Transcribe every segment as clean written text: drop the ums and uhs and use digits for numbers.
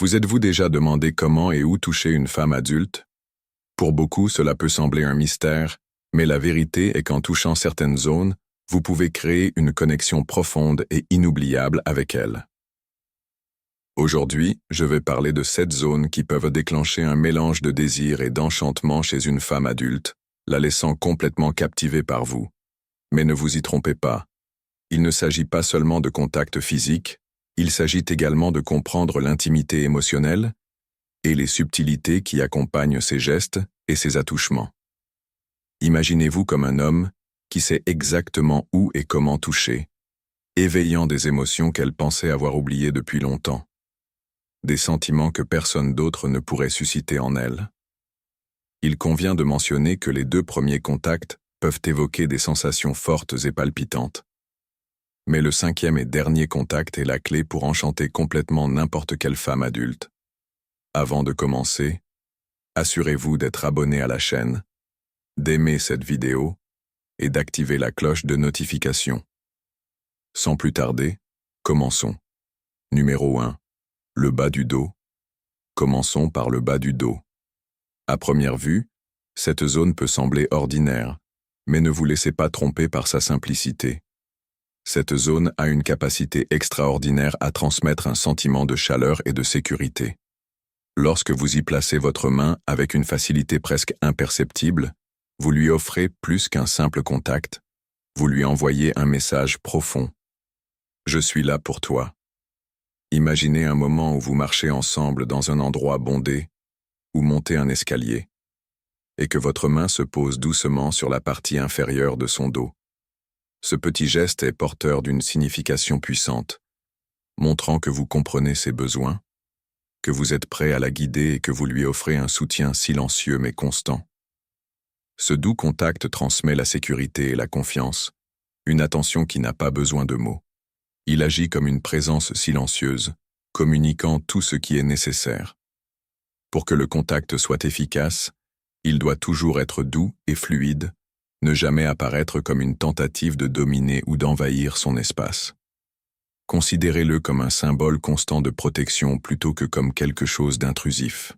Vous êtes-vous déjà demandé comment et où toucher une femme adulte? Pour beaucoup, cela peut sembler un mystère, mais la vérité est qu'en touchant certaines zones, vous pouvez créer une connexion profonde et inoubliable avec elle. Aujourd'hui, je vais parler de 7 zones qui peuvent déclencher un mélange de désir et d'enchantement chez une femme adulte, la laissant complètement captivée par vous. Mais ne vous y trompez pas. Il ne s'agit pas seulement de contact physique, il s'agit également de comprendre l'intimité émotionnelle et les subtilités qui accompagnent ces gestes et ces attouchements. Imaginez-vous comme un homme qui sait exactement où et comment toucher, éveillant des émotions qu'elle pensait avoir oubliées depuis longtemps, des sentiments que personne d'autre ne pourrait susciter en elle. Il convient de mentionner que les 2 premiers contacts peuvent évoquer des sensations fortes et palpitantes. Mais le 5e et dernier contact est la clé pour enchanter complètement n'importe quelle femme adulte. Avant de commencer, assurez-vous d'être abonné à la chaîne, d'aimer cette vidéo et d'activer la cloche de notification. Sans plus tarder, commençons. Numéro 1. Le bas du dos. Commençons par le bas du dos. À première vue, cette zone peut sembler ordinaire, mais ne vous laissez pas tromper par sa simplicité. Cette zone a une capacité extraordinaire à transmettre un sentiment de chaleur et de sécurité. Lorsque vous y placez votre main avec une facilité presque imperceptible, vous lui offrez plus qu'un simple contact, vous lui envoyez un message profond. Je suis là pour toi. Imaginez un moment où vous marchez ensemble dans un endroit bondé, ou montez un escalier, et que votre main se pose doucement sur la partie inférieure de son dos. Ce petit geste est porteur d'une signification puissante, montrant que vous comprenez ses besoins, que vous êtes prêt à la guider et que vous lui offrez un soutien silencieux mais constant. Ce doux contact transmet la sécurité et la confiance, une attention qui n'a pas besoin de mots. Il agit comme une présence silencieuse, communiquant tout ce qui est nécessaire. Pour que le contact soit efficace, il doit toujours être doux et fluide, ne jamais apparaître comme une tentative de dominer ou d'envahir son espace. Considérez-le comme un symbole constant de protection plutôt que comme quelque chose d'intrusif.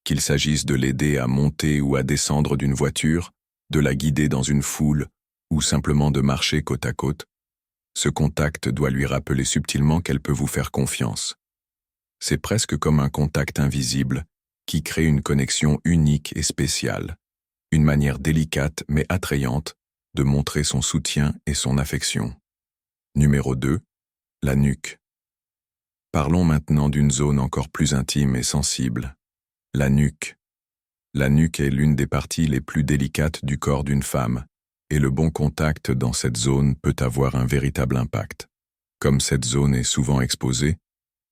Qu'il s'agisse de l'aider à monter ou à descendre d'une voiture, de la guider dans une foule ou simplement de marcher côte à côte, ce contact doit lui rappeler subtilement qu'elle peut vous faire confiance. C'est presque comme un contact invisible qui crée une connexion unique et spéciale. Une manière délicate mais attrayante de montrer son soutien et son affection. Numéro 2. La nuque. Parlons maintenant d'une zone encore plus intime et sensible. La nuque. La nuque est l'une des parties les plus délicates du corps d'une femme, et le bon contact dans cette zone peut avoir un véritable impact. Comme cette zone est souvent exposée,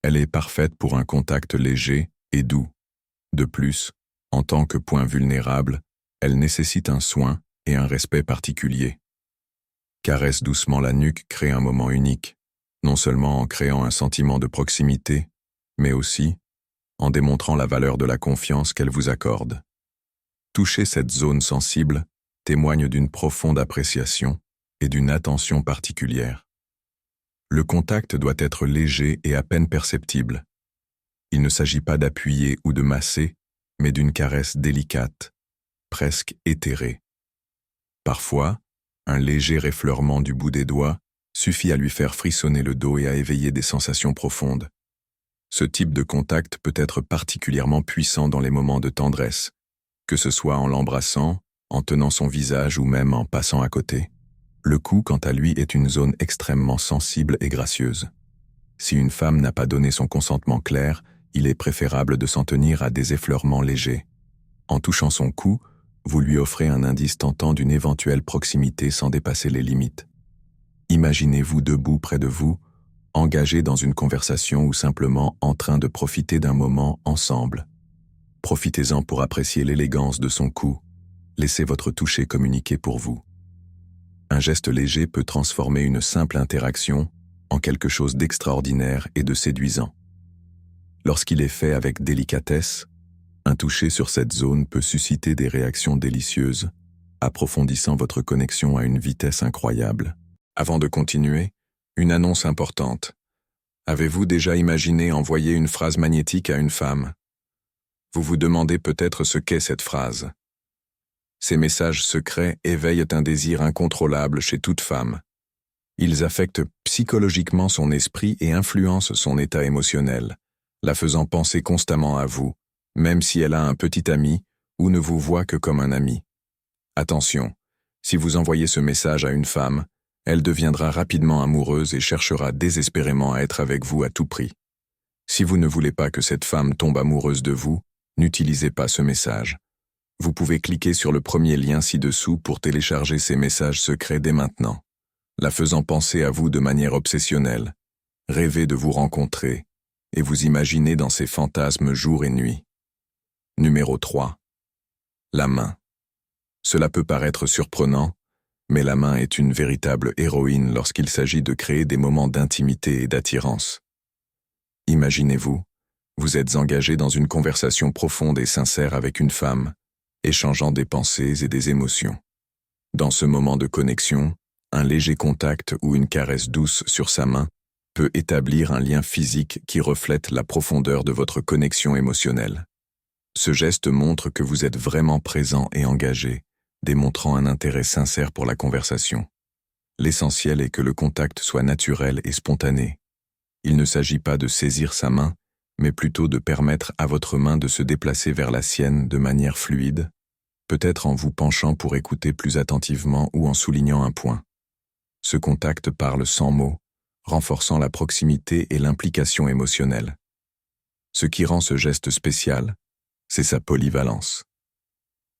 elle est parfaite pour un contact léger et doux. De plus, en tant que point vulnérable, elle nécessite un soin et un respect particulier. Caresse doucement la nuque crée un moment unique, non seulement en créant un sentiment de proximité, mais aussi en démontrant la valeur de la confiance qu'elle vous accorde. Toucher cette zone sensible témoigne d'une profonde appréciation et d'une attention particulière. Le contact doit être léger et à peine perceptible. Il ne s'agit pas d'appuyer ou de masser, mais d'une caresse délicate, presque éthéré. Parfois, un léger effleurement du bout des doigts suffit à lui faire frissonner le dos et à éveiller des sensations profondes. Ce type de contact peut être particulièrement puissant dans les moments de tendresse, que ce soit en l'embrassant, en tenant son visage ou même en passant à côté. Le cou, quant à lui, est une zone extrêmement sensible et gracieuse. Si une femme n'a pas donné son consentement clair, il est préférable de s'en tenir à des effleurements légers. En touchant son cou, vous lui offrez un indice tentant d'une éventuelle proximité sans dépasser les limites. Imaginez-vous debout près de vous, engagés dans une conversation ou simplement en train de profiter d'un moment ensemble. Profitez-en pour apprécier l'élégance de son cou. Laissez votre toucher communiquer pour vous. Un geste léger peut transformer une simple interaction en quelque chose d'extraordinaire et de séduisant. Lorsqu'il est fait avec délicatesse, un toucher sur cette zone peut susciter des réactions délicieuses, approfondissant votre connexion à une vitesse incroyable. Avant de continuer, une annonce importante. Avez-vous déjà imaginé envoyer une phrase magnétique à une femme? Vous vous demandez peut-être ce qu'est cette phrase. Ces messages secrets éveillent un désir incontrôlable chez toute femme. Ils affectent psychologiquement son esprit et influencent son état émotionnel, la faisant penser constamment à vous, même si elle a un petit ami ou ne vous voit que comme un ami. Attention, si vous envoyez ce message à une femme, elle deviendra rapidement amoureuse et cherchera désespérément à être avec vous à tout prix. Si vous ne voulez pas que cette femme tombe amoureuse de vous, n'utilisez pas ce message. Vous pouvez cliquer sur le premier lien ci-dessous pour télécharger ces messages secrets dès maintenant, la faisant penser à vous de manière obsessionnelle, rêver de vous rencontrer, et vous imaginer dans ses fantasmes jour et nuit. Numéro 3. La main. Cela peut paraître surprenant, mais la main est une véritable héroïne lorsqu'il s'agit de créer des moments d'intimité et d'attirance. Imaginez-vous, vous êtes engagé dans une conversation profonde et sincère avec une femme, échangeant des pensées et des émotions. Dans ce moment de connexion, un léger contact ou une caresse douce sur sa main peut établir un lien physique qui reflète la profondeur de votre connexion émotionnelle. Ce geste montre que vous êtes vraiment présent et engagé, démontrant un intérêt sincère pour la conversation. L'essentiel est que le contact soit naturel et spontané. Il ne s'agit pas de saisir sa main, mais plutôt de permettre à votre main de se déplacer vers la sienne de manière fluide, peut-être en vous penchant pour écouter plus attentivement ou en soulignant un point. Ce contact parle sans mots, renforçant la proximité et l'implication émotionnelle. Ce qui rend ce geste spécial, c'est sa polyvalence.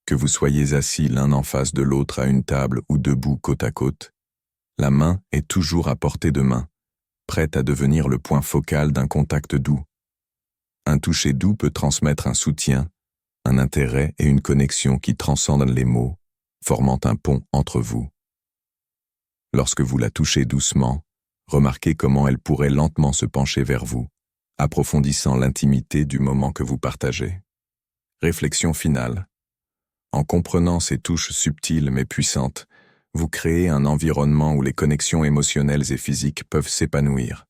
Que vous soyez assis l'un en face de l'autre à une table ou debout côte à côte, la main est toujours à portée de main, prête à devenir le point focal d'un contact doux. Un toucher doux peut transmettre un soutien, un intérêt et une connexion qui transcendent les mots, formant un pont entre vous. Lorsque vous la touchez doucement, remarquez comment elle pourrait lentement se pencher vers vous, approfondissant l'intimité du moment que vous partagez. Réflexion finale. En comprenant ces touches subtiles mais puissantes, vous créez un environnement où les connexions émotionnelles et physiques peuvent s'épanouir.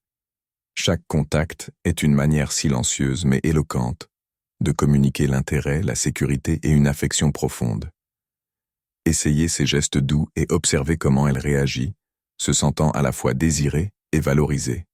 Chaque contact est une manière silencieuse mais éloquente de communiquer l'intérêt, la sécurité et une affection profonde. Essayez ces gestes doux et observez comment elle réagit, se sentant à la fois désirée et valorisée.